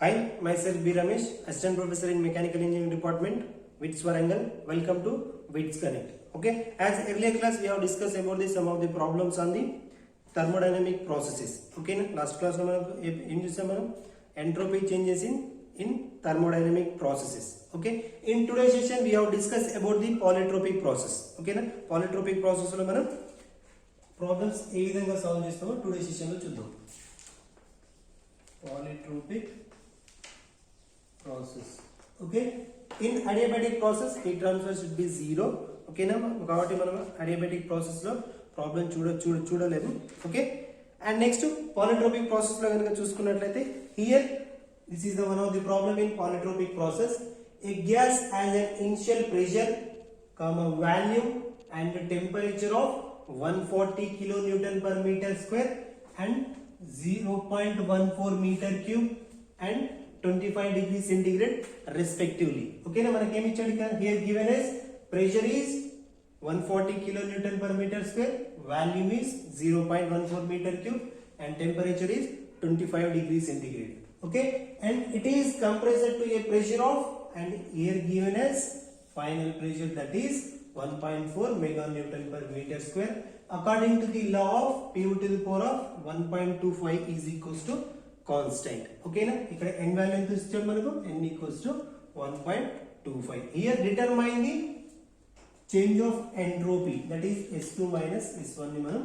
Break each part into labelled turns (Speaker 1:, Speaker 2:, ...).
Speaker 1: Hi, myself B. Ramesh, Assistant Professor in Mechanical Engineering Department, WITS Warangal. Welcome to WITS Connect. Okay, as earlier class we have discussed about some of the problems on the thermodynamic processes. Okay, last class entropy changes in thermodynamic processes. Okay, in today's session we have discussed about the polytropic process. Okay, polytropic process lo manam problems ఏ విధంగా solve చేస్తామో today session లో చూద్దాం. Polytropic process. Okay, in adiabatic process heat transfer should be 0. Okay na, కాబట్టి మనం adiabatic process లో problem చూడలేదు. Okay, and next polytropic process లో గనుక చూసుకున్నట్లయితే here this is the one of the problem in polytropic process. A gas has an initial pressure, volume and temperature of 140 kilonewton per meter square and 0.14 meter cube and 25 degree centigrade respectively. Okay na, manaki em ichadu here given as pressure is 140 kilonewton per meter square, volume is 0.14 meter cube and temperature is 25 degree centigrade. Okay, and it is compressed to a pressure of, and here given as final pressure, that is 1.4 meganewton per meter square according to the law of P to the power of 1.25 is equals to constant. Okay na, ikkada n value ento ichchadu manaku n equals to 1.25. here determine the change of entropy, that is S2 minus S1 ni manam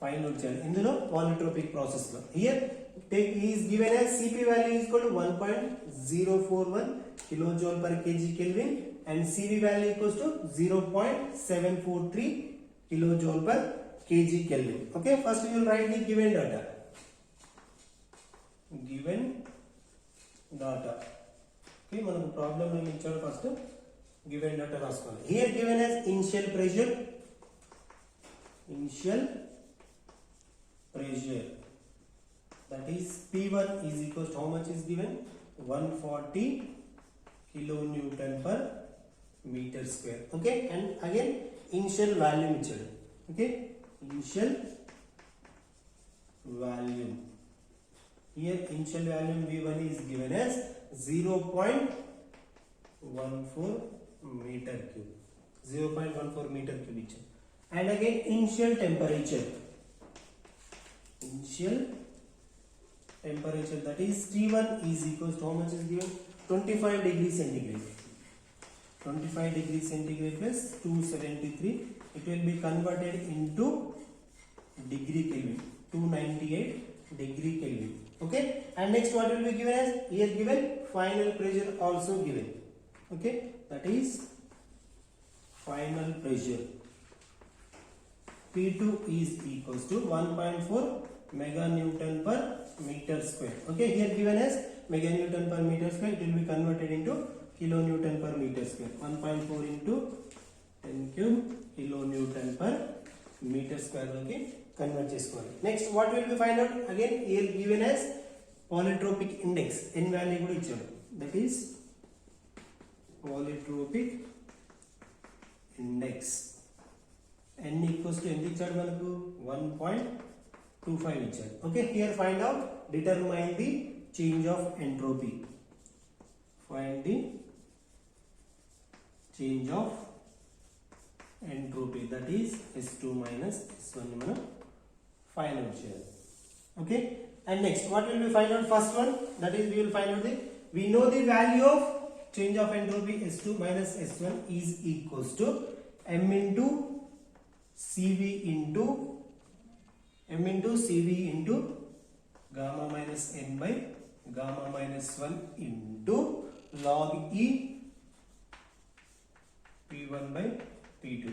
Speaker 1: find out cheyali indulo polytropic process lo. here take is given as Cp value is equal to 1.041 kilojoule per kg Kelvin and Cv value equals to 0.743 kilojoule per kg Kelvin. Okay, first we will write the given data. Okay, manaku problem em ichchadu, first given data raskoవాలి. here given as initial pressure that is P1 is equals to how much is given, 140 kilonewton per meter square. Okay, and again initial volume ichchadu. Okay, initial volume, here initial volume V1 is given as 0.14 meter cube, 0.14 meter cube ichchadu. And again initial temperature that is T1 is equals to how much is given, 25 degree centigrade. 25 degree centigrade plus 273, it will be converted into degree Kelvin, 298 degree Kelvin. Okay, and next what will be given as, here given final pressure also given. Okay, that is final pressure P2 is equals to 1.4 meganewton per meter square. Okay, here given as meganewton per meter square, it will be converted into kilonewton per meter square. 1.4 into 10 cube kilonewton per meter square loki convert chesukovali. Next what will we find out, again here given as polytropic index, n value kuda ichchadu, that is polytropic index n equals to ఎంత ఇచ్చాడు మనకు, 1.25 ఇచ్చాడు. Okay, here find out, determine the change of entropy, find the change of entropy, that is S2 minus S1 ni మనం find out చేయాలి. Okay, and next what will we find out, first one, that is we will find out we know the value of change of entropy S2 minus S1 is equals to m into Cv into gamma minus n by gamma minus 1 into log E P1 by P2.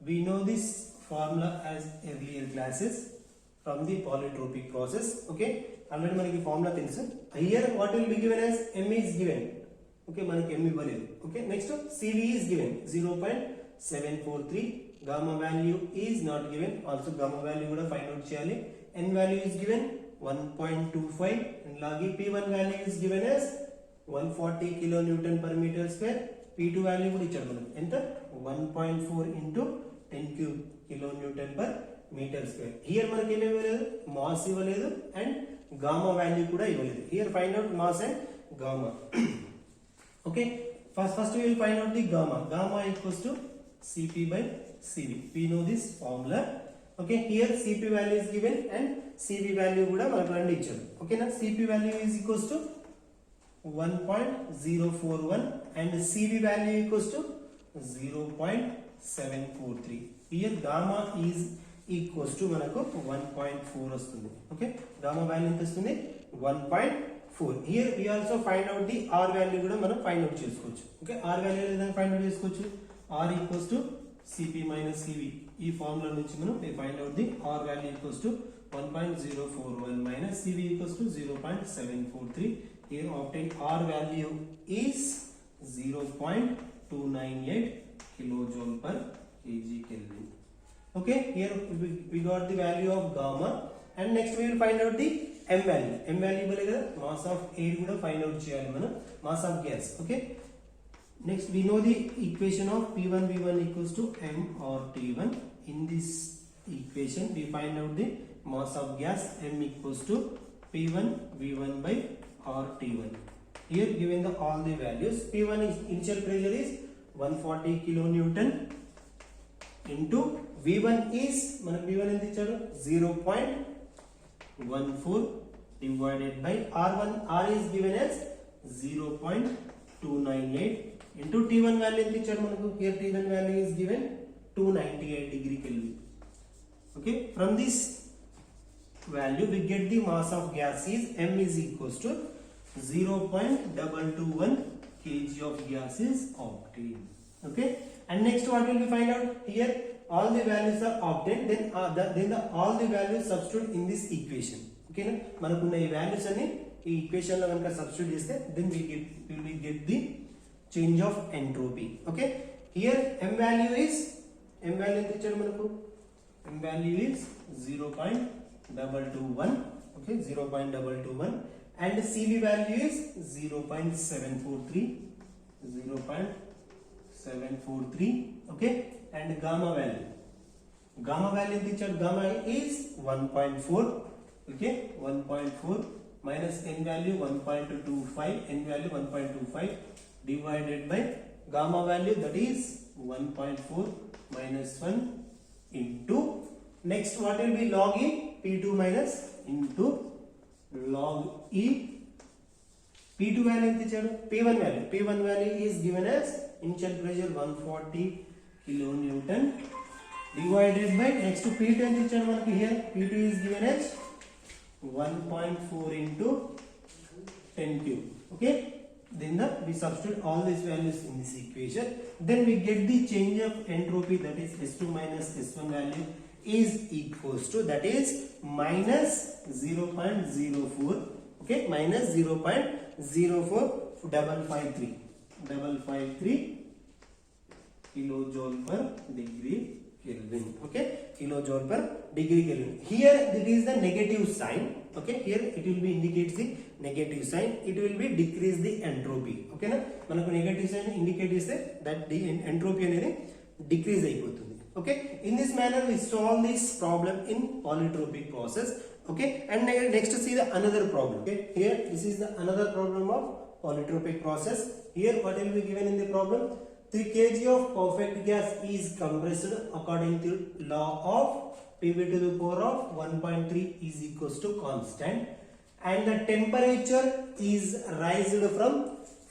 Speaker 1: We know this formula as earlier classes from the polytropic process. Okay, already manaki formula telusu. Here what will be given as m is given. Okay, manaki m iవ్వలేదు. Okay, next Cv is given 0.743, gamma value is not given, also gamma value kuda find out cheyali. n value is given 1.25 and log E P1 value is given as 140 kilonewton per meter square. P2 value kuda ichchadu manam enta 1.4 into 10 cube kilonewton per meter square. here manaki em iవ్వలేదు, mass ఇవ్వలేదు and gamma value kuda ఇవ్వలేదు. here find out mass and gamma. Okay, first we will find out the gamma. Gamma equals to Cp by Cv. We know this formula. Okay, here Cp value is given and Cv value kuda manaku rendu icharu. Okay na, Cp value is equals to 1.041 and Cv value equals to 0.743. Here gamma is equals to manaku 1.4 vastundi. Okay, gamma value enta vastundi 1.4. Here we also find out the R value kuda manam find out chesukochu. Okay, R value edha find out chesukochu. R equals to Cp minus Cv. ఈ formula నుంచి మనం we find out the R value equals to 1.041 minus Cv equals to 0.743. Here obtained R value is 0.298 kilojoule per kg Kelvin. Okay, here we got the value of gamma and next we will find out the M value. M value bole kada mass of air kuda find out cheyali mana, mass of gas. Okay, next we know the equation of P1 V1 equals to M or T1. In this equation we find out the mass of gas M equals to P1 V1 by R T1. Here given the all the values, P1 is initial pressure is 140 kilonewton into V1 is mana V1 ఎంత ఇచ్చాడు 0.14 divided by R1. R is given as 0.298 into T1 value ఎంత ఇచ్చాడు మనకు. Here T1 value is given 298 degree Kelvin. Okay, from this value we get the mass of gas is M is equals to 0.221 kg of gas is obtained. Okay, and next what will we find out? Here all the values are obtained, then all the values substitute in this equation. Okay na, manakunna ee values anni ee equation lo ganaka substitute cheste then we will get the change of entropy. Okay, here M value ఎంత ఇచ్చారు మనకు. M value is 0.221. Okay, 0.221 and Cv value is 0.743. Okay, and gamma value ఎంత ఇచ్చారు. Gamma is 1.4. Okay, 1.4 minus N value 1.25, N value 1.25 divided by gamma value that is 1.4 minus 1 into next what will be log E P2 minus into log E. P2 value ఎంత ఇచ్చాడు. P1 value is given as initial pressure 140 kilonewton divided by next to P2 ఎంత ఇచ్చాడు మనకి. Here P2 is given as 1.4 into 10 cube. Okay, then we substitute all these values in this equation, then we get the change of entropy that is S2 minus S1 value is equals to that is minus 0.04. Okay, minus 0.04553 kilojoule per degree Kelvin. Okay, kilojoule per degree Kelvin. Here it is the negative sign. Okay, here it will be indicates the negative sign, it will be decrease the entropy. Okay na, manaku negative sign indicate cheste that the entropy anedi decrease ayipotundi. Okay, in this manner we solve this problem in polytropic process. Okay, and next see the another problem. Okay, here this is the another problem of polytropic process. Here what will be given in the problem? 3 kg of perfect gas is compressed according to law of PV to the power of 1.3 is equals to constant, and the temperature is raised from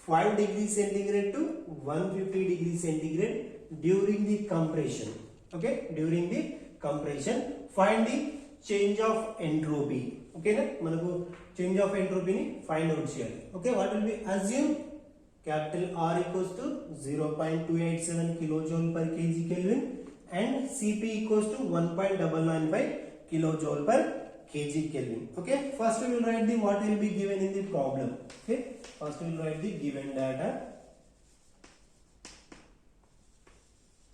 Speaker 1: 5 degrees centigrade to 150 degrees centigrade during the compression. Okay, during the compression find the change of entropy. Okay na, manaku change of entropy ni find out cheyali. Okay, what will be assume capital R equals to 0.287 kilojoule per kg Kelvin and Cp equals to 1.995 kilojoule per kg Kelvin. Okay, first we will write the what will be given in the problem. Okay, first we will write the given data.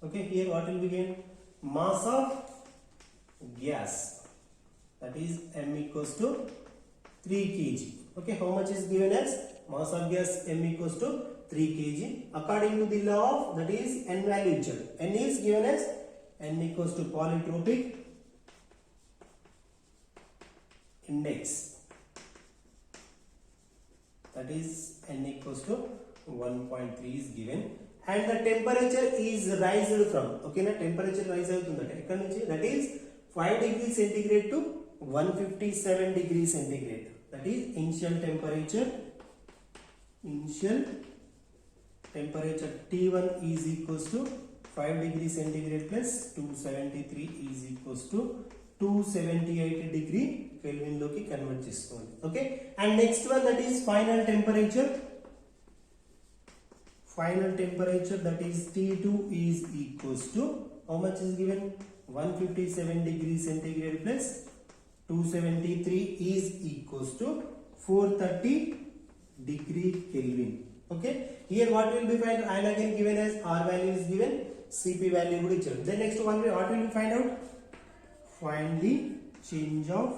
Speaker 1: Okay, here what will be given? Mass of gas, that is M equals to 3 kg. Okay, how much is given as mass of gas? M equals to 3 kg according to the law of that is N value. N is given as N equals to polytropic index, that is n equals to 1.3 is given, and the temperature is rised from, okay na, temperature rise avutundante ekkada nunchi, that is 5 degrees centigrade to 157 degrees centigrade, that is initial temperature T1 is equals to 5 degrees centigrade plus 273 is equals to 278 degree Kelvin loki convert chesukondi. Okay, and next one, that is final temperature that is T2 is equals to how much is given, 157 degrees centigrade plus 273 is equals to 430 degree Kelvin. Okay, here what will be find, and again given as R value is given, Cp value would be. Then next one, what will we find out? Find the change of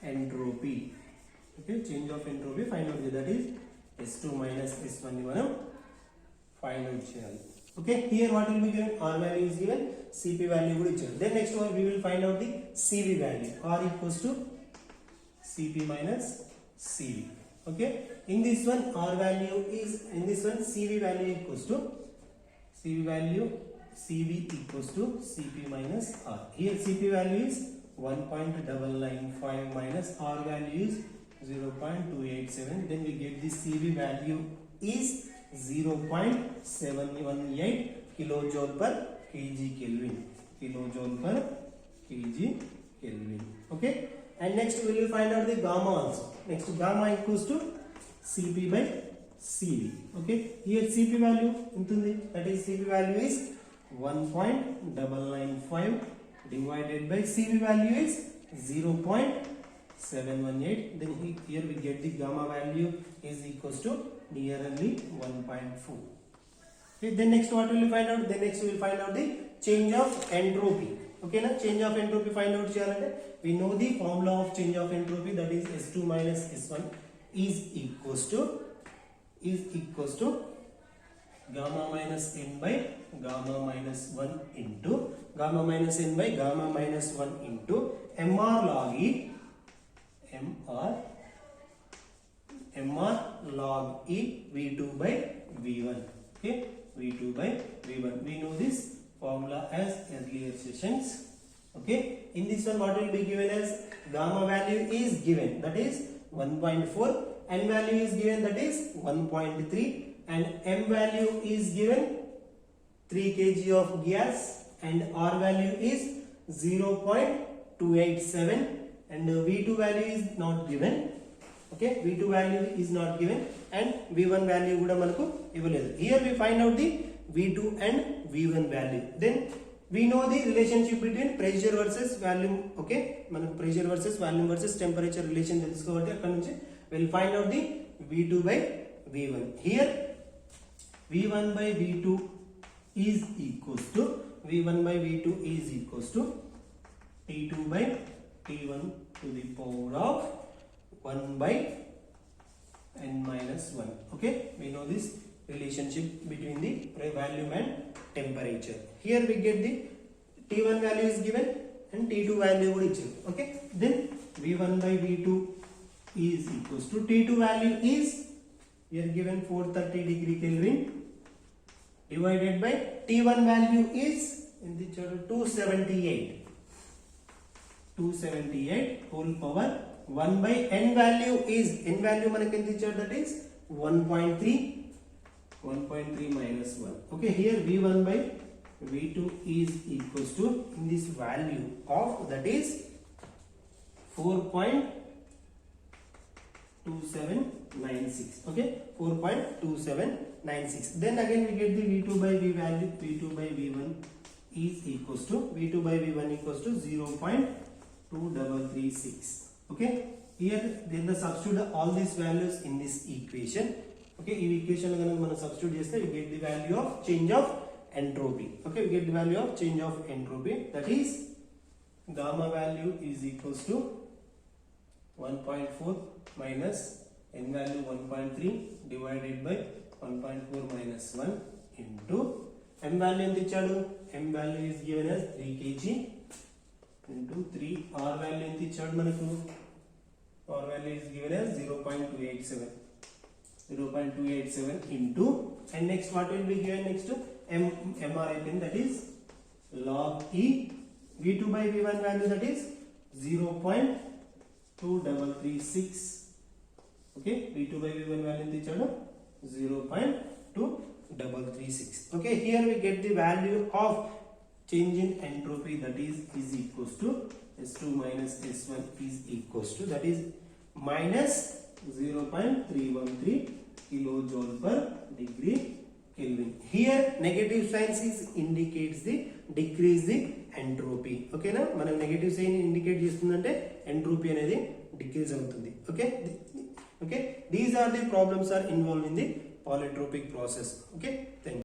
Speaker 1: entropy. Okay, change of entropy find out, that is S2 minus S1 ni manam find out cheyali. Okay, here what will be given, R value is given, Cp value would be. Then next one we will find out the Cv value. R equals to Cp minus Cv. Okay, in this one R value is, in this one Cv value equals to Cv equals to Cp minus R. Here Cp value is 1.995 minus R value is 0.287. Then we get the Cv value is 0.718 kilojoule per kg Kelvin. Okay, and next we will find out the gamma also. Next, gamma equals to Cp by Cv. Okay, here Cp value intundi, that is Cp value is 1.995 divided by Cv value is 0.718. Then here we get the gamma value is equals to nearly 1.4. Okay, then next what will we find out? Then next we will find out the change of entropy. Okay na, change of entropy find out cheyalante, we know the formula of change of entropy, that is S2 minus S1 is equals to gamma minus n by gamma minus 1 into gamma minus n by gamma minus 1 into mr log e V2 by V1. Okay, V2 by V1, we know this formula as earlier sessions. Okay, in this one what will be given as, gamma value is given, that is 1.4, n value is given, that is 1.3, and m value is given 3 kg of gas, and R value is 0.287, and V2 value is not given. Okay, V2 value is not given, and V1 value kuda manaku ivvaledu. Here we find out the V2 and V1 value. Then we know the relationship between pressure versus volume. Okay, manaku pressure versus volume versus temperature relation telusukovati, akkadi nunchi we will find out the V2 by V1. Here V1 by V2 is equals to T2 by T1 to the power of 1 by n minus 1. Okay, we know this relationship between the volume and temperature. Here we get the T1 value is given and T2 value would be. Okay, then V1 by V2 is equals to, T2 value is here given 430 degree Kelvin divided by T1 value is in the 278 whole power 1 by n value is, n value manaki enti ichcharu, that is 1.3 minus 1. Okay, here V1 by V2 is equals to, in this value of, that is 4.2796. Okay, 4.2796. Then again we get the V2 by V value, V2 by V1 is equals to, V2 by V1 equals to 0.2336. Okay, here then the substitute all these values in this equation. Okay, in equation lo ganaka మనం substitute చేస్తే we get the value of change of entropy. Okay, we get the value of change of entropy, that is gamma value is equals to 1.4 minus n value 1.3 divided by 1.4 minus 1 into m value ఎంత ఇచ్చాడు, m value is given as 3 kg into 3, R value ఎంత ఇచ్చాడు మనకు power value is given as 0.287 into, and next what will be given next to MRI pin, that is log E. V2 by V1 value, that is 0.2336. okay, V2 by V1 value is 0.2336. okay, here we get the value of change in entropy, that is equals to S2 minus S1 is equals to, that is minus 0.313 kilojoule per degree Kelvin. Here negative signs is indicates the decrease the entropy. okay na, మనం negative sign indicate చేస్తుందంటే entropy అనేది decrease అవుతుంది. okay, these are the problems are involved in the polytropic process. okay, thank you.